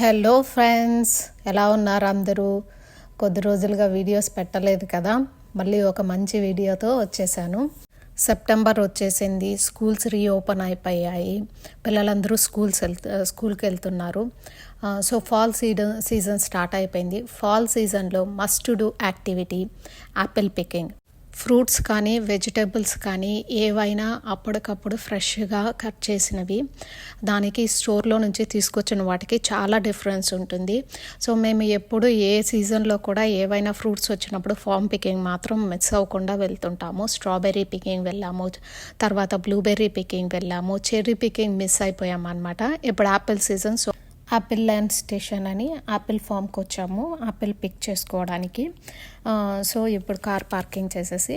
Hello friends, ఎలా ఉన్నారు అందరూ? కొద్ది రోజులుగా వీడియోస్ పెట్టలేదు కదా, మళ్ళీ ఒక మంచి వీడియోతో వచ్చేసాను. సెప్టెంబర్ వచ్చేసింది, స్కూల్స్ రీఓపెన్ అయిపోయాయి, పిల్లలందరూ స్కూల్కి వెళ్తున్నారు. సో ఫాల్ సీజన్ స్టార్ట్ అయిపోయింది. ఫాల్ సీజన్లో must do activity Apple picking. Fruits కానీ వెజిటేబుల్స్ కానీ ఏవైనా అప్పటికప్పుడు ఫ్రెష్గా కట్ చేసినవి దానికి స్టోర్లో నుంచి తీసుకొచ్చిన వాటికి చాలా డిఫరెన్స్ ఉంటుంది. సో మేము ఎప్పుడు ఏ సీజన్లో కూడా ఏవైనా ఫ్రూట్స్ వచ్చినప్పుడు ఫామ్ పికింగ్ మాత్రం మిస్ అవ్వకుండా వెళ్తుంటాము. స్ట్రాబెర్రీ పికింగ్ వెళ్ళాము, తర్వాత బ్లూబెర్రీ పికింగ్ వెళ్ళాము, చెర్రీ పికింగ్ మిస్ అయిపోయాము అనమాట. ఇప్పుడు Apple season. So Apple land station అని యాపిల్ ఫామ్కి వచ్చాము యాపిల్ పిక్ చేసుకోవడానికి. సో ఇప్పుడు కార్ పార్కింగ్ చేసేసి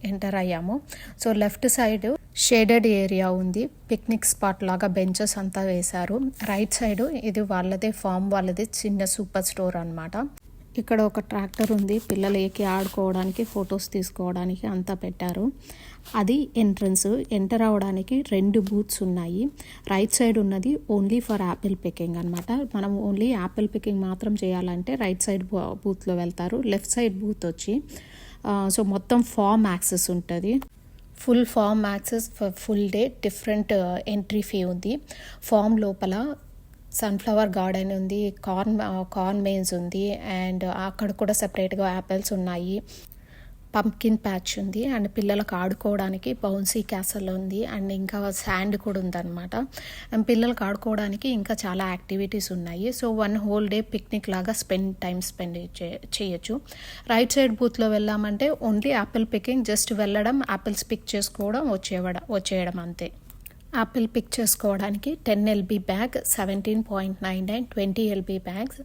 ఎంటర్ అయ్యాము. So left side shaded area ఉంది, పిక్నిక్ స్పాట్ లాగా బెంచెస్ అంతా వేశారు. రైట్ సైడ్ ఇది వాళ్ళదే ఫామ్ వాళ్ళది చిన్న సూపర్ స్టోర్ అనమాట. ఇక్కడ ఒక ట్రాక్టర్ ఉంది, పిల్లలు ఎక్కి ఆడుకోవడానికి ఫొటోస్ తీసుకోవడానికి అంతా పెట్టారు. అది ఎంట్రన్స్. ఎంటర్ అవడానికి 2 బూత్స్ ఉన్నాయి. రైట్ సైడ్ ఉన్నది ఓన్లీ ఫర్ యాపిల్ పికింగ్ అనమాట. మనం ఓన్లీ యాపిల్ పికింగ్ మాత్రం చేయాలంటే రైట్ సైడ్ బూత్లో వెళ్తారు. లెఫ్ట్ సైడ్ బూత్ వచ్చి సో మొత్తం ఫామ్ యాక్సెస్ ఉంటుంది. Full farm access full day. Different entry fee ఉంది. ఫామ్ లోపల సన్ఫ్లవర్ గార్డెన్ ఉంది, కార్న్ మెయిన్స్ ఉంది, అండ్ అక్కడ కూడా సపరేట్గా యాపిల్స్ ఉన్నాయి. పంప్కిన్ ప్యాచ్ ఉంది, అండ్ పిల్లలకు ఆడుకోవడానికి బౌన్సీ క్యాసల్ ఉంది, అండ్ ఇంకా శాండ్ కూడా ఉందన్నమాట. అండ్ పిల్లలకు ఆడుకోవడానికి ఇంకా చాలా యాక్టివిటీస్ ఉన్నాయి. సో 1 హోల్ డే పిక్నిక్ లాగా టైం స్పెండ్ చేయొచ్చు. రైట్ సైడ్ బూత్లో వెళ్ళామంటే ఓన్లీ యాపిల్ పికింగ్, జస్ట్ వెళ్ళడం, యాపిల్స్ పిక్ చేసుకోవడం, వచ్చేయడం అంతే. యాపిల్ పిక్ చేసుకోవడానికి 10 LB బ్యాగ్ 17.99, 20 LB బ్యాగ్స్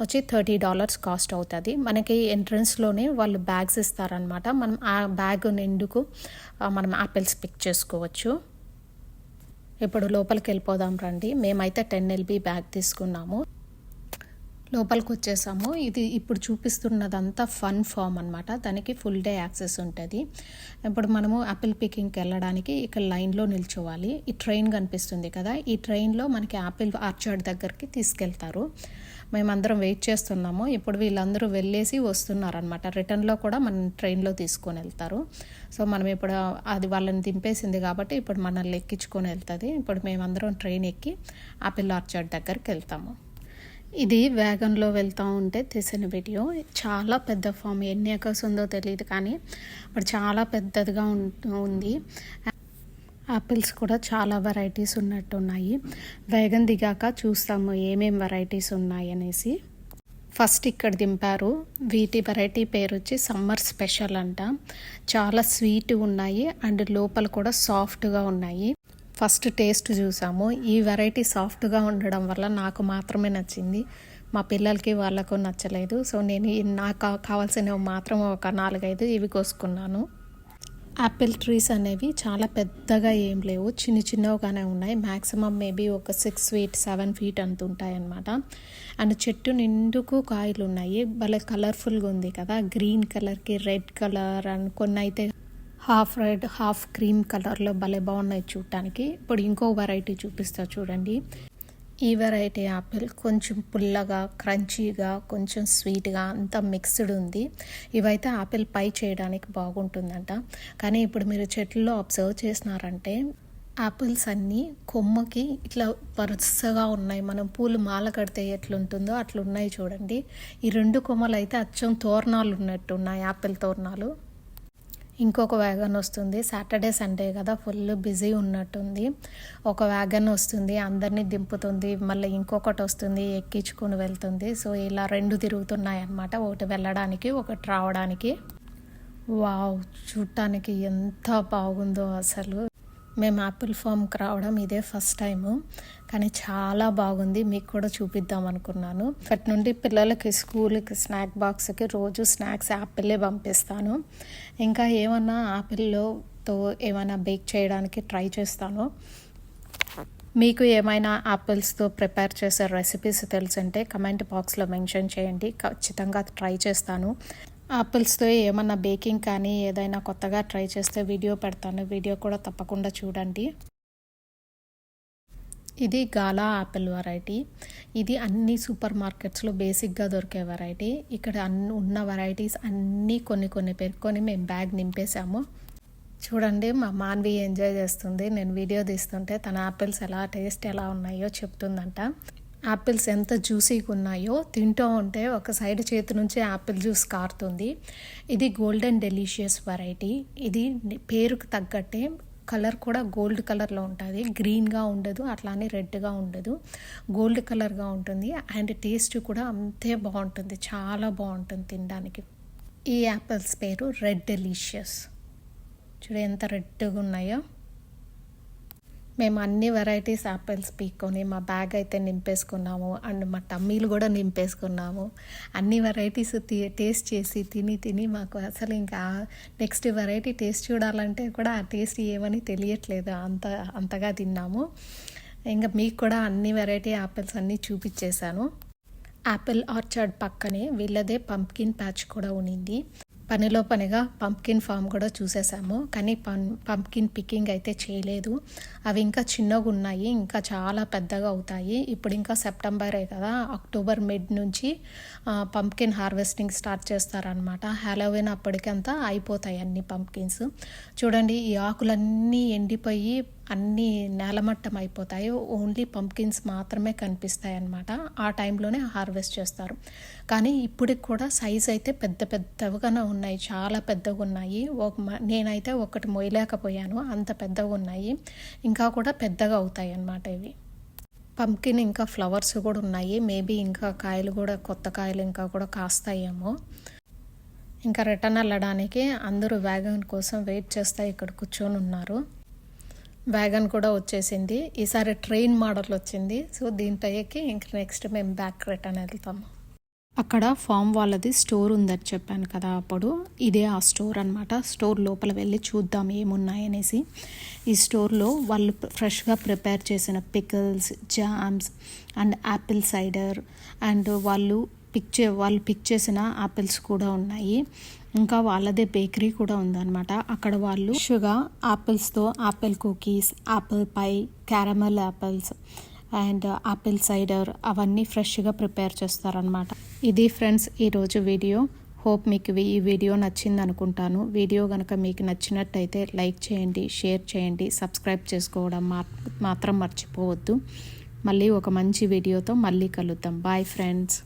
వచ్చి $30 కాస్ట్ అవుతుంది. మనకి ఎంట్రన్స్లోనే వాళ్ళు బ్యాగ్స్ ఇస్తారనమాట. మనం ఆ బ్యాగ్ నిండుకు మనం యాపిల్స్ పిక్ చేసుకోవచ్చు. ఇప్పుడు లోపలికి వెళ్ళిపోదాం రండి. మేమైతే 10 LB బ్యాగ్ తీసుకున్నాము. లోపలికి వచ్చేసాము. ఇది ఇప్పుడు చూపిస్తున్నదంతా ఫన్ ఫామ్ అనమాట. దానికి ఫుల్ డే యాక్సెస్ ఉంటుంది. ఇప్పుడు మనము యాపిల్ పికింగ్కి వెళ్ళడానికి ఇక్కడ లైన్లో నిల్చోవాలి. ఈ ట్రైన్ కనిపిస్తుంది కదా, ఈ ట్రైన్లో మనకి యాపిల్ ఆర్చర్డ్ దగ్గరికి తీసుకెళ్తారు. మేమందరం వెయిట్ చేస్తున్నాము. ఇప్పుడు వీళ్ళందరూ వెళ్ళేసి వస్తున్నారనమాట. రిటర్న్లో కూడా మన ట్రైన్లో తీసుకొని వెళ్తారు. సో మనం ఇప్పుడు అది వాళ్ళని దింపేసింది కాబట్టి ఇప్పుడు మనల్ని ఎక్కించుకొని వెళ్తుంది. ఇప్పుడు మేమందరం ట్రైన్ ఎక్కి యాపిల్ ఆర్చర్డ్ దగ్గరికి వెళ్తాము. ఇది వ్యాగన్లో వెళ్తూ ఉంటే తీసిన వీడియో. చాలా పెద్ద ఫామ్, ఎన్ని ఎకర్స్ ఉందో తెలియదు కానీ ఇప్పుడు చాలా పెద్దదిగా ఉంది. యాపిల్స్ కూడా చాలా వెరైటీస్ ఉన్నట్టున్నాయి. వ్యాగన్ దిగాక చూస్తాము ఏమేం వెరైటీస్ ఉన్నాయి అనేసి. ఫస్ట్ ఇక్కడ దింపారు. వీటి వెరైటీ పేరు వచ్చి సమ్మర్ స్పెషల్ అంట. చాలా స్వీట్ ఉన్నాయి అండ్ లోపల కూడా సాఫ్ట్గా ఉన్నాయి. ఫస్ట్ టేస్ట్ చూసాము. ఈ వెరైటీ సాఫ్ట్గా ఉండడం వల్ల నాకు మాత్రమే నచ్చింది, మా పిల్లలకి వాళ్ళకు నచ్చలేదు. సో నేను నాకు కావాల్సినవి మాత్రం ఒక 4-5 ఇవి కోసుకున్నాను. యాపిల్ ట్రీస్ అనేవి చాలా పెద్దగా ఏం లేవు, చిన్నగానే ఉన్నాయి. మ్యాక్సిమం మేబీ ఒక 6 feet 7 feet అంత ఉంటాయన్నమాట. అండ్ చెట్టు నిండుకు కాయలు ఉన్నాయి. భలే కలర్ఫుల్గా ఉంది కదా, గ్రీన్ కలర్కి రెడ్ కలర్ అండ్ కొన్ని అయితే హాఫ్ రెడ్ హాఫ్ క్రీమ్ కలర్లో భలే బాగున్నాయి చూడటానికి. ఇప్పుడు ఇంకో వెరైటీ చూపిస్తా చూడండి. ఈ వెరైటీ యాపిల్ కొంచెం పుల్లగా, క్రంచీగా, కొంచెం స్వీట్గా అంతా మిక్స్డ్ ఉంది. ఇవైతే యాపిల్ పై చేయడానికి బాగుంటుందంట. కానీ ఇప్పుడు మీరు చెట్లలో అబ్జర్వ్ చేసినారంటే యాపిల్స్ అన్నీ కొమ్మకి ఇట్లా వరుసగా ఉన్నాయి. మనం పూలు మాల కడితే ఎట్లుంటుందో అట్లున్నాయి చూడండి. ఈ 2 కొమ్మలు అయితే అచ్చం తోరణాలు ఉన్నట్టు ఉన్నాయి, యాపిల్ తోరణాలు. ఇంకొక వ్యాగన్ వస్తుంది. సాటర్డే సండే కదా, ఫుల్ బిజీ ఉన్నట్టుంది. ఒక వ్యాగన్ వస్తుంది, అందరినీ దింపుతుంది, మళ్ళీ ఇంకొకటి వస్తుంది, ఎక్కించుకొని వెళ్తుంది. సో ఇలా 2 తిరుగుతున్నాయి అన్నమాట, ఒకటి వెళ్ళడానికి ఒకటి రావడానికి. వావ్, చూడటానికి ఎంత బాగుందో అసలు. మేము యాపిల్ ఫామ్కి రావడం ఇదే ఫస్ట్ టైము, కానీ చాలా బాగుంది. మీకు కూడా చూపిద్దాం అనుకున్నాను. అప్పటి నుండి పిల్లలకి స్కూల్కి స్నాక్ బాక్స్కి రోజు స్నాక్స్ యాపిల్లే పంపిస్తాను. ఇంకా ఏమన్నా యాపిల్తో ఏమైనా బేక్ చేయడానికి ట్రై చేస్తాను. మీకు ఏమైనా యాపిల్స్తో ప్రిపేర్ చేసే రెసిపీస్ తెలుసంటే కమెంట్ బాక్స్లో మెన్షన్ చేయండి, ఖచ్చితంగా ట్రై చేస్తాను. యాపిల్స్తో ఏమన్నా బేకింగ్ కానీ ఏదైనా కొత్తగా ట్రై చేస్తే వీడియో పెడతాను, వీడియో కూడా తప్పకుండా చూడండి. ఇది గాలా యాపిల్ వెరైటీ. ఇది అన్ని సూపర్ మార్కెట్స్లో బేసిక్గా దొరికే వెరైటీ. ఇక్కడ ఉన్న వెరైటీస్ అన్నీ కొన్ని పెరుక్కొని మేము బ్యాగ్ నింపేశాము. చూడండి మా మాన్వి ఎంజాయ్ చేస్తుంది. నేను వీడియో తీస్తుంటే తన యాపిల్స్ టేస్ట్ ఎలా ఉన్నాయో చెప్తుందంట. యాపిల్స్ ఎంత జ్యూసీగా ఉన్నాయో తింటూ ఉంటే ఒక సైడ్ చేతి నుంచి యాపిల్ జ్యూస్ కారుతుంది. ఇది గోల్డెన్ డెలిషియస్ వెరైటీ. ఇది పేరుకు తగ్గట్టే కలర్ కూడా గోల్డ్ కలర్లో ఉంటుంది. గ్రీన్గా ఉండదు, అట్లానే రెడ్గా ఉండదు, గోల్డ్ కలర్గా ఉంటుంది. అండ్ టేస్ట్ కూడా అంతే బాగుంటుంది, చాలా బాగుంటుంది తినడానికి. ఈ యాపిల్స్ పేరు రెడ్ డెలిషియస్. చూడు ఎంత రెడ్గా ఉన్నాయో. మేము అన్ని వెరైటీస్ యాపిల్స్ పీక్కొని మా బ్యాగ్ అయితే నింపేసుకున్నాము. అండ్ మా టమ్మీలు కూడా నింపేసుకున్నాము. అన్ని వెరైటీస్ టేస్ట్ చేసి తిని మాకు అసలు ఇంకా నెక్స్ట్ వెరైటీ టేస్ట్ చూడాలంటే కూడా ఆ టేస్ట్ ఏమని తెలియట్లేదు, అంతగా తిన్నాము. ఇంకా మీకు కూడా అన్ని వెరైటీ యాపిల్స్ అన్నీ చూపించేశాను. యాపిల్ ఆర్చర్డ్ పక్కనే వీళ్ళదే పంప్కిన్ ప్యాచ్ కూడా ఉన్నింది. పనిలో పనిగా పంప్కిన్ ఫామ్ కూడా చూసేసాము, కానీ పంప్కిన్ పికింగ్ అయితే చేయలేదు. అవి ఇంకా చిన్నగా ఉన్నాయి, ఇంకా చాలా పెద్దగా అవుతాయి. ఇప్పుడు ఇంకా సెప్టెంబరే కదా, అక్టోబర్ మిడ్ నుంచి పంప్కిన్ హార్వెస్టింగ్ స్టార్ట్ చేస్తారనమాట. హ్యాలోవిన్ అప్పటికంతా అయిపోతాయి అన్ని పంప్కిన్స్. చూడండి ఈ ఆకులన్నీ ఎండిపోయి అన్నీ నేలమట్టం అయిపోతాయి, ఓన్లీ పంప్కిన్స్ మాత్రమే కనిపిస్తాయి అన్నమాట. ఆ టైంలోనే హార్వెస్ట్ చేస్తారు. కానీ ఇప్పటికి కూడా సైజ్ అయితే పెద్దగానే ఉన్నాయి, చాలా పెద్దగా ఉన్నాయి. నేనైతే ఒకటి మొయ్యలేకపోయాను, అంత పెద్దగా ఉన్నాయి. ఇంకా కూడా పెద్దగా అవుతాయి అన్నమాట ఇవి. పంప్కిన్ ఇంకా ఫ్లవర్స్ కూడా ఉన్నాయి. మేబీ ఇంకా కాయలు కూడా, కొత్త కాయలు ఇంకా కూడా కాస్తాయేమో. ఇంకా రిటర్న్ వెళ్ళడానికి అందరూ వ్యాగన్ కోసం వెయిట్ చేస్తా ఇక్కడ కూర్చొని ఉన్నారు. వ్యాగన్ కూడా వచ్చేసింది. ఈసారి ట్రైన్ మోడల్ వచ్చింది. సో దీంట్లో ఎక్కి ఇంక నెక్స్ట్ మేము బ్యాక్ రిటర్న్ వెళ్తాము. అక్కడ ఫామ్ వాళ్ళది స్టోర్ ఉందని చెప్పాను కదా అప్పుడు, ఇదే ఆ స్టోర్ అనమాట. స్టోర్ లోపల వెళ్ళి చూద్దాం ఏమున్నాయనేసి. ఈ స్టోర్లో వాళ్ళు ఫ్రెష్గా ప్రిపేర్ చేసిన pickles, jams and apple cider and వాళ్ళు పిక్ చేసిన యాపిల్స్ కూడా ఉన్నాయి. ఇంకా వాళ్ళదే బేకరీ కూడా ఉందన్నమాట. అక్కడ వాళ్ళు షుగర్ యాపిల్స్తో apple cookies, apple pie, caramel apples and apple cider అవన్నీ ఫ్రెష్గా ప్రిపేర్ చేస్తారనమాట. ఇది ఫ్రెండ్స్ ఈరోజు వీడియో. హోప్ మీకు ఈ వీడియో నచ్చింది అనుకుంటాను. వీడియో కనుక మీకు నచ్చినట్టయితే లైక్ చేయండి, షేర్ చేయండి, సబ్స్క్రైబ్ చేసుకోవడం మాత్రం మర్చిపోవద్దు. మళ్ళీ ఒక మంచి వీడియోతో మళ్ళీ కలుద్దాం. Bye friends.